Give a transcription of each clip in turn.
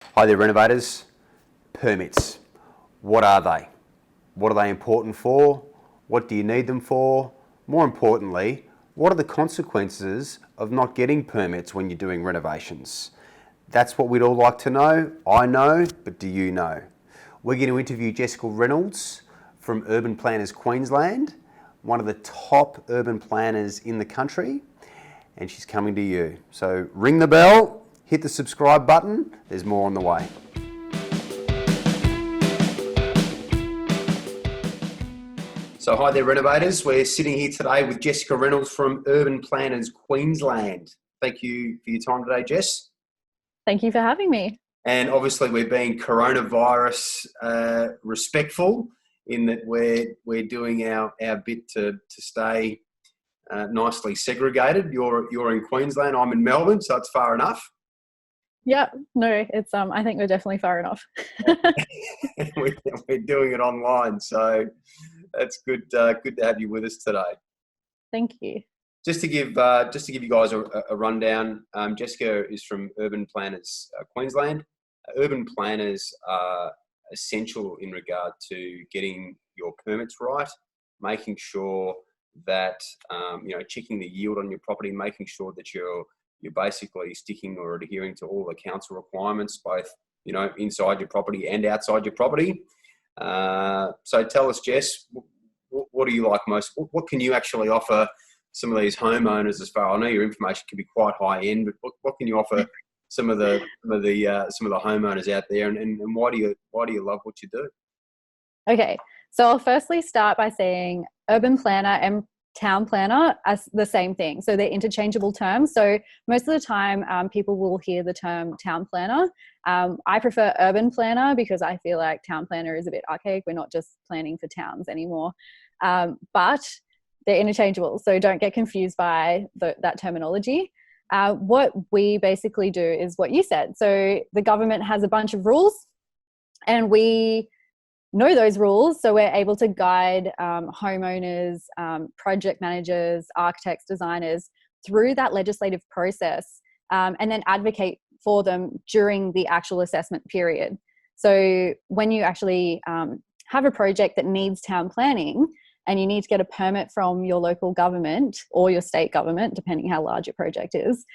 Hi there, renovators. Permits. What are they? What are they important for? What do you need them for? More importantly, what are the consequences of not getting permits when you're doing renovations? That's what we'd all like to know. I know, but do you know? We're going to interview 𝘥𝗲𝘀𝗀𝗀𝗀 from Urban Planners Queensland, one of the top urban planners in the country, and she's coming to you. So ring the bell, hit the subscribe button, there's more on the way. So hi there, renovators. We're sitting here today with Jessica Reynolds from Urban Planners Queensland. Thank you for your time today, Jess. Thank you for having me. And obviously we're being coronavirus respectful in that we're doing our bit to stay nicely segregated. You're in Queensland, I'm in Melbourne, so it's far enough. Yeah, no, it's I think we're definitely far enough. We're doing it online, so that's good. Good to have you with us today. Thank you. Just to give you guys a rundown, Jessica is from Urban Planners Queensland. Urban planners are essential in regard to getting your permits right, making sure that checking the yield on your property, making sure that you're basically sticking or adhering to all the council requirements, both inside your property and outside your property. So tell us, Jess, what do you like most? What can you actually offer some of these homeowners as far? I know your information can be quite high end, but what can you offer some of the homeowners out there, and why do you love what you do? Okay, so I'll firstly start by saying urban planner and town planner as the same thing. So they're interchangeable terms. So most of the time people will hear the term town planner. I prefer urban planner because I feel like town planner is a bit archaic. We're not just planning for towns anymore. But they're interchangeable. So don't get confused by that terminology. What we basically do is what you said. So the government has a bunch of rules and we know those rules, so we're able to guide homeowners, project managers, architects, designers through that legislative process, and then advocate for them during the actual assessment period. So when you actually have a project that needs town planning and you need to get a permit from your local government or your state government, depending how large your project is,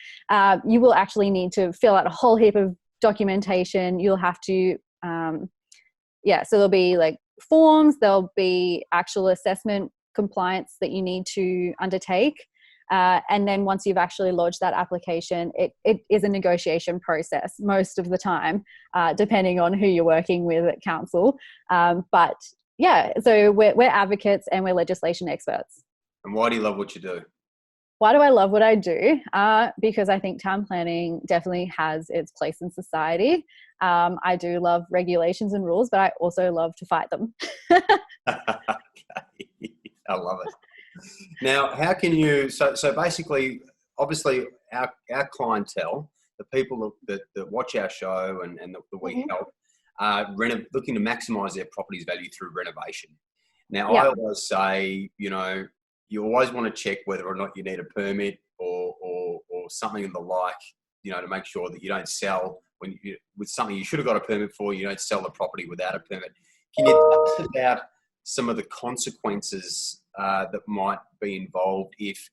you will actually need to fill out a whole heap of documentation. You'll have to so there'll be like forms, there'll be actual assessment compliance that you need to undertake. And then once you've actually lodged that application, it is a negotiation process most of the time, depending on who you're working with at council. But yeah, so we're advocates and we're legislation experts. And why do you love what you do? Why do I love what I do? Because I think town planning definitely has its place in society. I do love regulations and rules, but I also love to fight them. Okay. I love it. Now, how can you, so basically, obviously our clientele, the people that watch our show and that we help, are looking to maximise their property's value through renovation. Now, I always say, you always want to check whether or not you need a permit or something in the like, to make sure that you don't sell with something you should have got a permit for, you don't sell the property without a permit. Can you tell us about some of the consequences that might be involved if,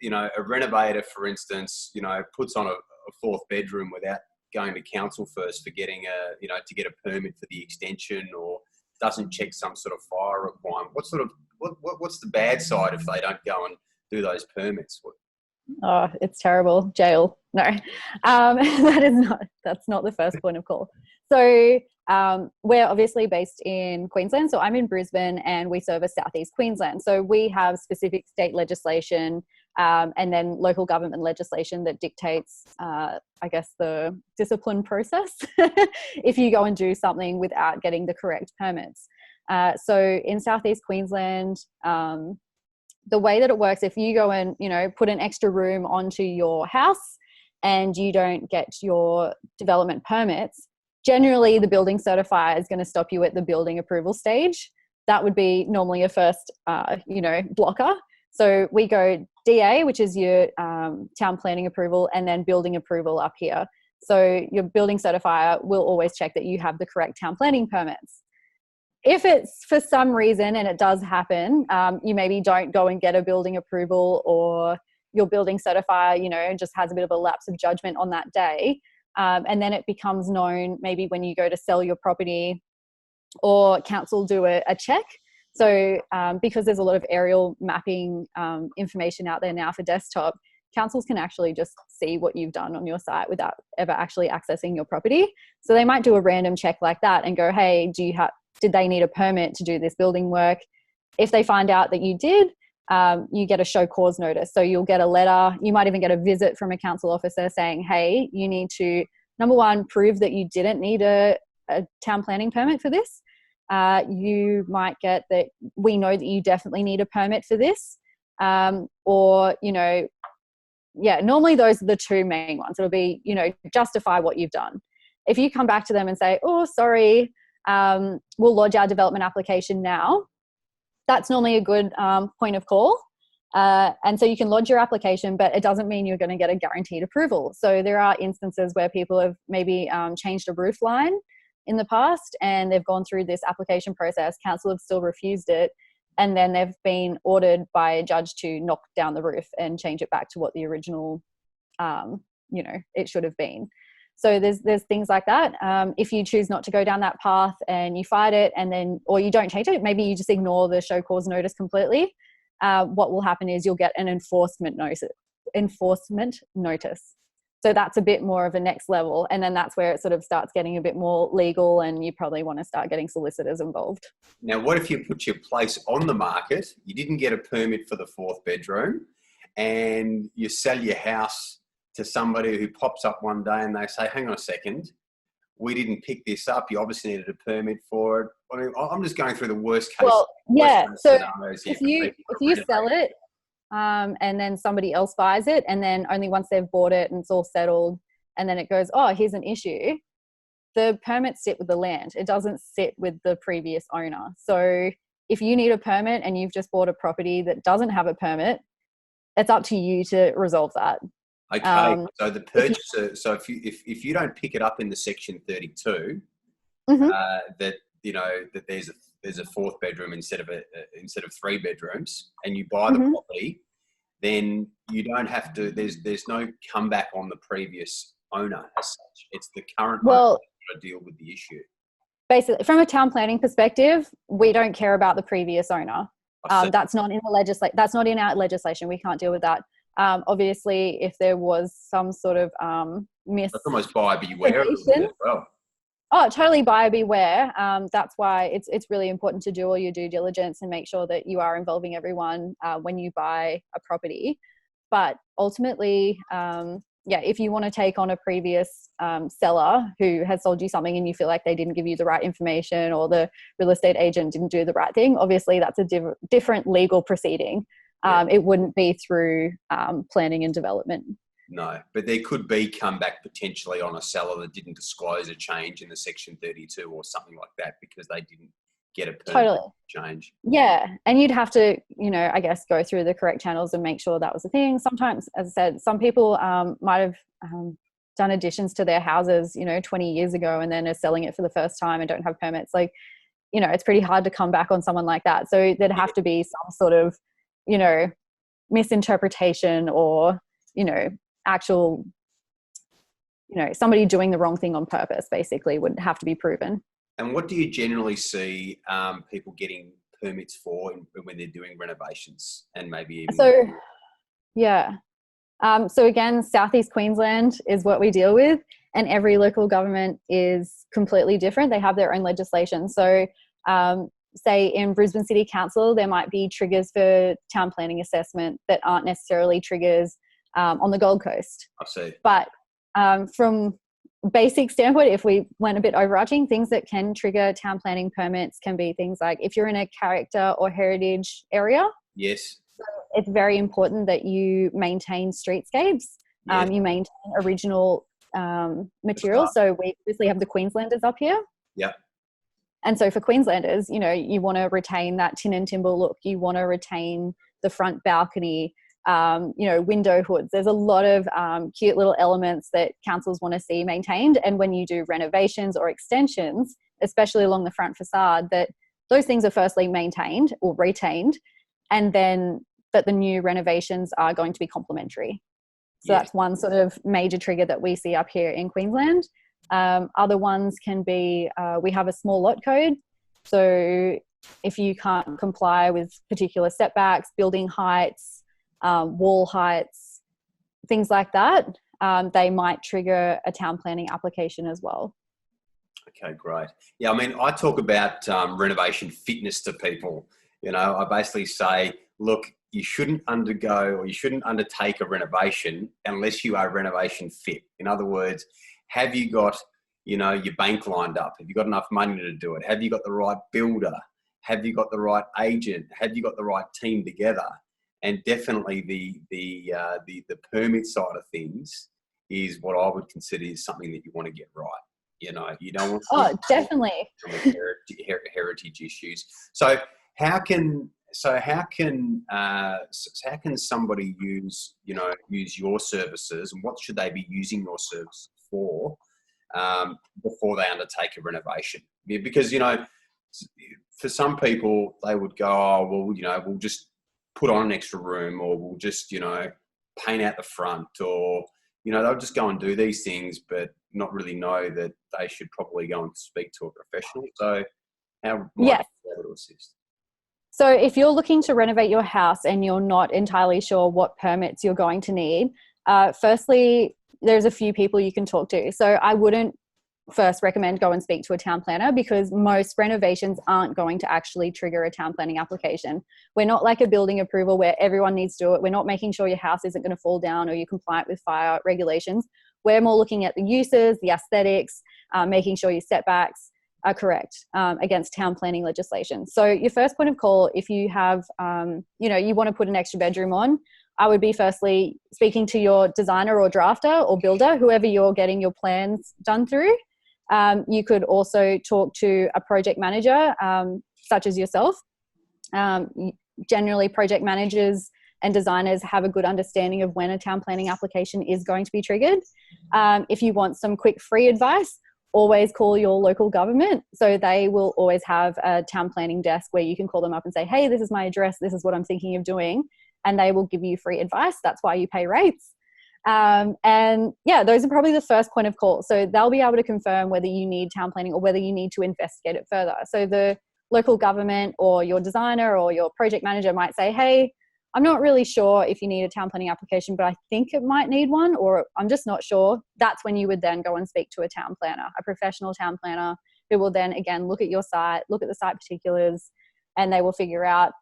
a renovator, for instance, puts on a fourth bedroom without going to council first for getting to get a permit for the extension, or doesn't check some sort of fire requirement? What's the bad side if they don't go and do those permits? Oh, it's terrible. Jail. No, that's not the first point of call. So we're obviously based in Queensland. So I'm in Brisbane and we service Southeast Queensland. So we have specific state legislation and then local government legislation that dictates, the discipline process if you go and do something without getting the correct permits. So in Southeast Queensland, the way that it works, if you go and, put an extra room onto your house and you don't get your development permits, generally the building certifier is going to stop you at the building approval stage. That would be normally a first, blocker. So we go DA, which is your town planning approval, and then building approval up here. So your building certifier will always check that you have the correct town planning permits. If it's for some reason, and it does happen, you maybe don't go and get a building approval, or your building certifier, you know, just has a bit of a lapse of judgment on that day. And then it becomes known maybe when you go to sell your property, or council do a check. So because there's a lot of aerial mapping information out there now for desktop, councils can actually just see what you've done on your site without ever actually accessing your property. So they might do a random check like that and go, hey, did they need a permit to do this building work? If they find out that you did, you get a show cause notice. So you'll get a letter. You might even get a visit from a council officer saying, hey, you need to, number one, prove that you didn't need a town planning permit for this. You might get that we know that you definitely need a permit for this. Or, you know, yeah, normally those are the two main ones. It'll be, you know, justify what you've done. If you come back to them and say, oh, sorry, we'll lodge our development application now, that's normally a good point of call. And so you can lodge your application, but it doesn't mean you're going to get a guaranteed approval. So there are instances where people have maybe changed a roof line in the past, and they've gone through this application process, council have still refused it, and then they've been ordered by a judge to knock down the roof and change it back to what the original, you know, it should have been. So there's things like that. If you choose not to go down that path and you fight it, and then, or you don't change it, maybe you just ignore the show cause notice completely, what will happen is you'll get an enforcement notice. So that's a bit more of a next level. And then that's where it sort of starts getting a bit more legal, and you probably want to start getting solicitors involved. Now, what if you put your place on the market, you didn't get a permit for the 4th bedroom, and you sell your house to somebody who pops up one day and they say, hang on a second, we didn't pick this up. You obviously needed a permit for it. I mean, I'm just going through the worst case. Well, yeah. So if you sell renovate. it, and then somebody else buys it, and then only once they've bought it and it's all settled, and then it goes, oh, here's an issue, the permits sit with the land. It doesn't sit with the previous owner. So if you need a permit and you've just bought a property that doesn't have a permit, it's up to you to resolve that. Okay, so the purchaser, so if you don't pick it up in the section 32, that, you know, that there's a 4th bedroom instead of 3 bedrooms, and you buy the property, then you don't have to. There's no comeback on the previous owner as such. It's the current owner that's got to deal with the issue. Basically, from a town planning perspective, we don't care about the previous owner. That's not in the That's not in our legislation. We can't deal with that. Obviously, if there was some sort of That's almost buyer beware as well. Oh, totally buyer beware. That's why it's really important to do all your due diligence and make sure that you are involving everyone when you buy a property. But ultimately, if you want to take on a previous seller who has sold you something and you feel like they didn't give you the right information, or the real estate agent didn't do the right thing, obviously that's a different legal proceeding. It wouldn't be through planning and development. No, but there could be comeback potentially on a seller that didn't disclose a change in the section 32 or something like that because they didn't get a permit change. Yeah, and you'd have to, you know, I guess go through the correct channels and make sure that was the thing. Sometimes, as I said, some people might have done additions to their houses, you know, 20 years ago, and then are selling it for the first time and don't have permits. Like, you know, it's pretty hard to come back on someone like that. So there'd have to be some sort of, you know, misinterpretation, or, you know, actual, you know, somebody doing the wrong thing on purpose basically would have to be proven. And what do you generally see people getting permits for when they're doing renovations, and maybe even? So again, Southeast Queensland is what we deal with, and every local government is completely different. They have their own legislation. So say in Brisbane City Council, there might be triggers for town planning assessment that aren't necessarily triggers on the Gold Coast. I see. But from basic standpoint, if we went a bit overarching, things that can trigger town planning permits can be things like if you're in a character or heritage area. Yes. So it's very important that you maintain streetscapes. Yes. You maintain original material. So we obviously have the Queenslanders up here. Yeah. And so for Queenslanders, you know, you want to retain that tin and timber look. You want to retain the front balcony. you know, window hoods. There's a lot of cute little elements that councils want to see maintained. And when you do renovations or extensions, especially along the front facade, that those things are firstly maintained or retained, and then that the new renovations are going to be complementary. So that's one sort of major trigger that we see up here in Queensland. Other ones can be, we have a small lot code. So if you can't comply with particular setbacks, building heights, wall heights, things like that, they might trigger a town planning application as well. Okay, great. Yeah, I mean, I talk about renovation fitness to people. You know, I basically say, look, you shouldn't undergo or you shouldn't undertake a renovation unless you are renovation fit. In other words, have you got, you know, your bank lined up? Have you got enough money to do it? Have you got the right builder? Have you got the right agent? Have you got the right team together? And definitely the permit side of things is what I would consider is something that you want to get right. You know, you don't want to definitely heritage issues. So how can somebody use your services, and what should they be using your service for before they undertake a renovation? Yeah, because, you know, for some people they would go, oh, well, you know, we'll just put on an extra room, or we'll just, you know, paint out the front, or, you know, they'll just go and do these things, but not really know that they should probably go and speak to a professional. So how might you be able to assist? So if you're looking to renovate your house and you're not entirely sure what permits you're going to need, firstly, there's a few people you can talk to. So I wouldn't first recommend go and speak to a town planner, because most renovations aren't going to actually trigger a town planning application. We're not like a building approval where everyone needs to do it. We're not making sure your house isn't going to fall down or you're compliant with fire regulations. We're more looking at the uses, the aesthetics, making sure your setbacks are correct against town planning legislation. So your first point of call, if you have, you know, you want to put an extra bedroom on, I would be firstly speaking to your designer or drafter or builder, whoever you're getting your plans done through. You could also talk to a project manager, such as yourself. Generally, project managers and designers have a good understanding of when a town planning application is going to be triggered. If you want some quick free advice, always call your local government. So they will always have a town planning desk where you can call them up and say, hey, this is my address, this is what I'm thinking of doing. And they will give you free advice. That's why you pay rates. And yeah, those are probably the first point of call. So they'll be able to confirm whether you need town planning or whether you need to investigate it further. So the local government or your designer or your project manager might say, hey, I'm not really sure if you need a town planning application, but I think it might need one, or I'm just not sure. That's when you would then go and speak to a town planner, a professional town planner, who will then again look at your site, look at the site particulars, and they will figure out,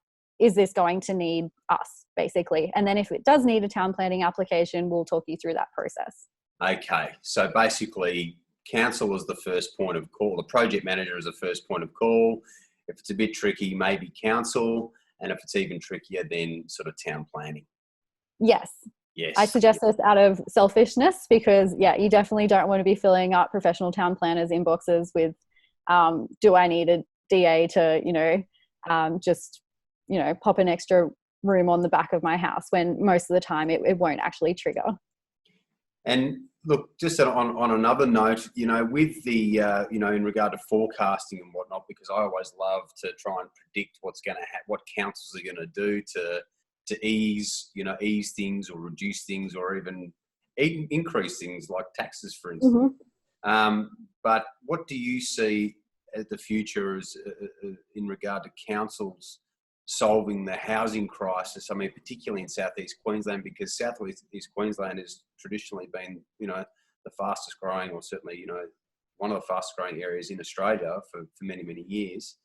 is this going to need us, basically? And then if it does need a town planning application, we'll talk you through that process. Okay, so basically council is the first point of call. The project manager is the first point of call. If it's a bit tricky, maybe council. And if it's even trickier, then sort of town planning. Yes. Yes. I suggest this out of selfishness, because yeah, you definitely don't want to be filling up professional town planners' inboxes with, do I need a DA to, you know, just, you know, pop an extra room on the back of my house, when most of the time it won't actually trigger. And look, just on another note, you know, with the, you know, in regard to forecasting and whatnot, because I always love to try and predict what's going to happen, what councils are going to do to ease things or reduce things or even increase things like taxes, for instance. Mm-hmm. But what do you see as the future as, in regard to councils solving the housing crisis? I mean, particularly in Southeast Queensland, because Southeast Queensland has traditionally been, you know, the fastest growing, or certainly, you know, one of the fastest growing areas in Australia for many, many years.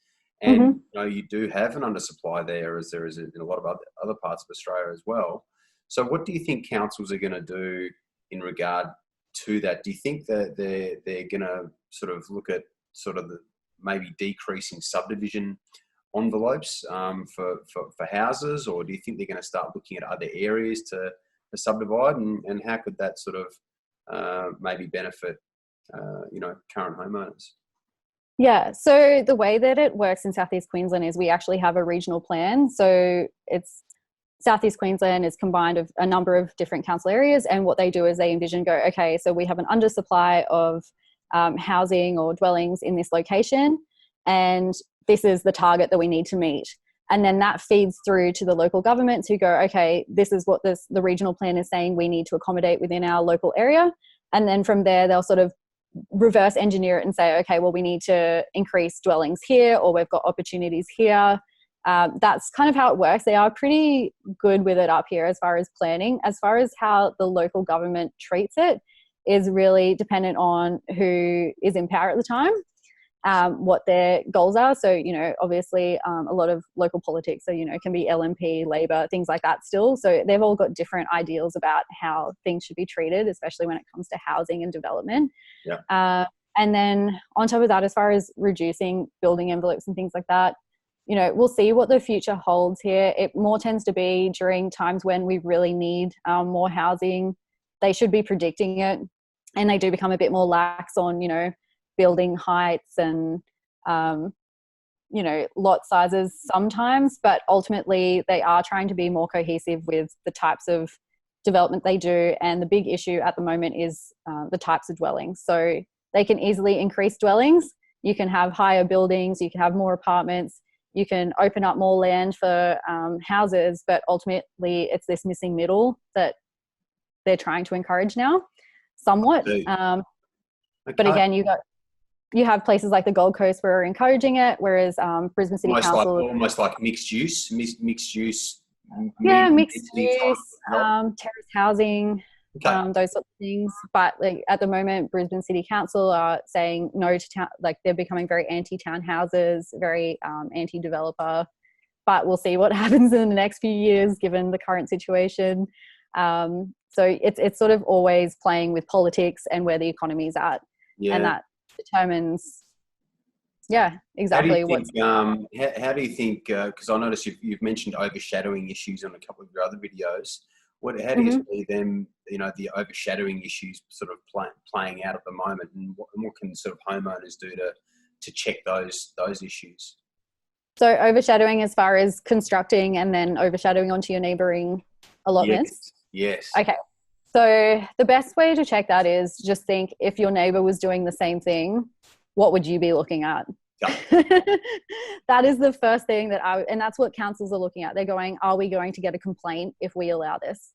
And, mm-hmm. you know, you do have an undersupply there, as there is in a lot of other parts of Australia as well. So what do you think councils are going to do in regard to that? Do you think that they're going to sort of look at sort of maybe decreasing subdivision envelopes for houses, or do you think they're going to start looking at other areas to subdivide, and how could that sort of maybe benefit you know, current homeowners? Yeah, so the way that it works in Southeast Queensland is we actually have a regional plan. So it's Southeast Queensland is combined of a number of different council areas, and what they do is they envision go, okay, so we have an undersupply of housing or dwellings in this location, and this is the target that we need to meet. And then that feeds through to the local governments who go, okay, this is what the regional plan is saying we need to accommodate within our local area. And then from there, they'll sort of reverse engineer it and say, okay, well, we need to increase dwellings here, or we've got opportunities here. That's kind of how it works. They are pretty good with it up here as far as planning. As far as how the local government treats it is really dependent on who is in power at the time. What their goals are. So, you know, obviously a lot of local politics, so, you know, can be LNP, Labor, things like that still. So they've all got different ideals about how things should be treated, especially when it comes to housing and development. Yeah. And then on top of that, as far as reducing building envelopes and things like that, you know, we'll see what the future holds here. It more tends to be during times when we really need more housing. They should be predicting it, and they do become a bit more lax on, you know, building heights and, you know, lot sizes sometimes, but ultimately they are trying to be more cohesive with the types of development they do. And the big issue at the moment is the types of dwellings. So they can easily increase dwellings. You can have higher buildings, you can have more apartments, you can open up more land for houses, but ultimately it's this missing middle that they're trying to encourage now somewhat. But again, you have places like the Gold Coast where are encouraging it, whereas Brisbane City Council... almost like mixed use. Yeah, mixed use, terrace housing, those sorts of things. But like, at the moment, Brisbane City Council are saying no to town, like they're becoming very anti-townhouses, very anti-developer. But we'll see what happens in the next few years, given the current situation. So it's sort of always playing with politics and where the economy's at. Yeah. And that determines, exactly how do you think, because I noticed you've mentioned overshadowing issues on a couple of your other videos. How do you see them, you know, the overshadowing issues sort of playing out at the moment, and what can sort of homeowners do to check those issues? So overshadowing as far as constructing and then overshadowing onto your neighbouring allotments? Yes. Okay. So the best way to check that is just think, if your neighbour was doing the same thing, what would you be looking at? Yeah. That is the first thing and that's what councils are looking at. They're going, are we going to get a complaint if we allow this?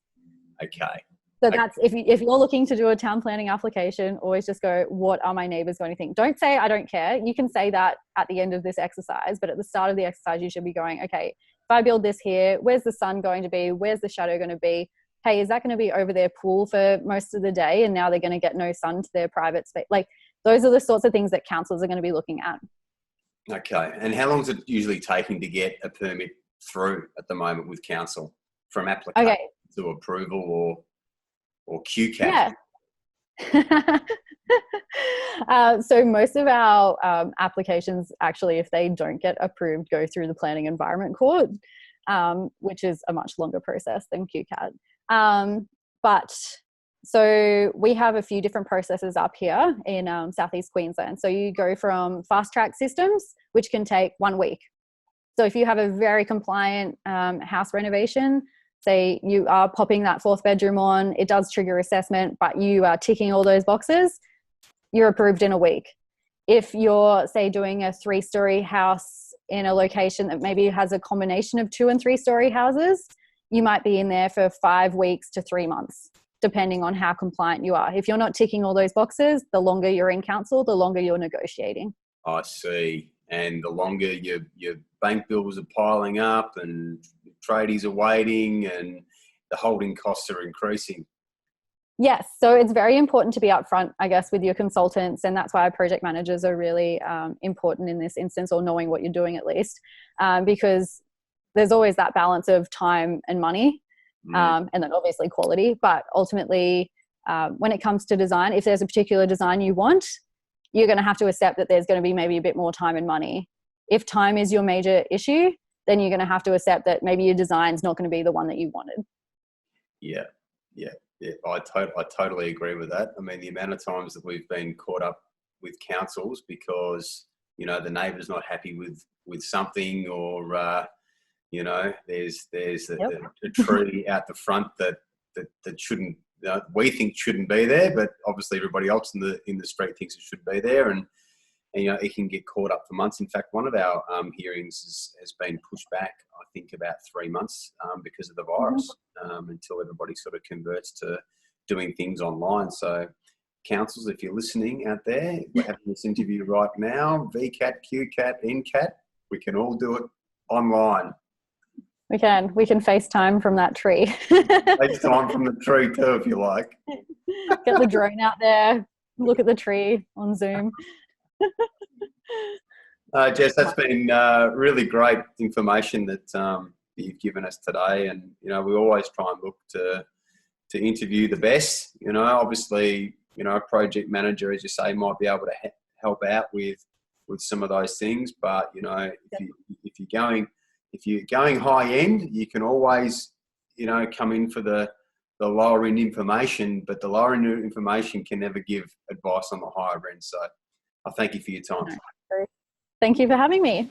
Okay. So that's, if you're looking to do a town planning application, always just go, what are my neighbours going to think? Don't say, I don't care. You can say that at the end of this exercise, but at the start of the exercise, you should be going, okay, if I build this here, where's the sun going to be? Where's the shadow going to be? Hey, is that going to be over their pool for most of the day? And now they're going to get no sun to their private space. Like, those are the sorts of things that councils are going to be looking at. Okay. And how long is it usually taking to get a permit through at the moment with council, from application to approval or QCAT? Yeah. So most of our applications, actually, if they don't get approved, go through the Planning Environment Court, which is a much longer process than QCAT. But so we have a few different processes up here in Southeast Queensland. So you go from fast track systems, which can take 1 week. So if you have a very compliant house renovation, say you are popping that 4th bedroom on, it does trigger assessment, but you are ticking all those boxes, you're approved in a week. If you're, say, doing a 3-story house in a location that maybe has a combination of 2- and 3-story houses, you might be in there for 5 weeks to 3 months, depending on how compliant you are. If you're not ticking all those boxes, the longer you're in council, the longer you're negotiating. I see. And the longer your bank bills are piling up and tradies are waiting and the holding costs are increasing. Yes. So it's very important to be upfront, I guess, with your consultants. And that's why project managers are really important in this instance, or knowing what you're doing at least, because there's always that balance of time and money, and then obviously quality. But ultimately, when it comes to design, if there's a particular design you want, you're going to have to accept that there's going to be maybe a bit more time and money. If time is your major issue, then you're going to have to accept that maybe your design's not going to be the one that you wanted. Yeah. I totally agree with that. I mean, the amount of times that we've been caught up with councils because, you know, the neighbour's not happy with something, or You know, there's Yep. a tree out the front that shouldn't, we think shouldn't be there, but obviously everybody else in the street thinks it should be there, and you know, it can get caught up for months. In fact, one of our hearings has been pushed back, I think, about 3 months because of the virus, until everybody sort of converts to doing things online. So councils, if you're listening out there, we're having this interview right now, VCAT, QCAT, NCAT, we can all do it online. We can FaceTime from that tree. FaceTime from the tree too, if you like. Get the drone out there, look at the tree on Zoom. Jess, that's been really great information that you've given us today, and you know, we always try and look to interview the best. You know, obviously, you know, a project manager, as you say, might be able to help out with some of those things, but you know, if you're going high end, you can always, you know, come in for the lower end information, but the lower end information can never give advice on the higher end. So I thank you for your time. Thank you for having me.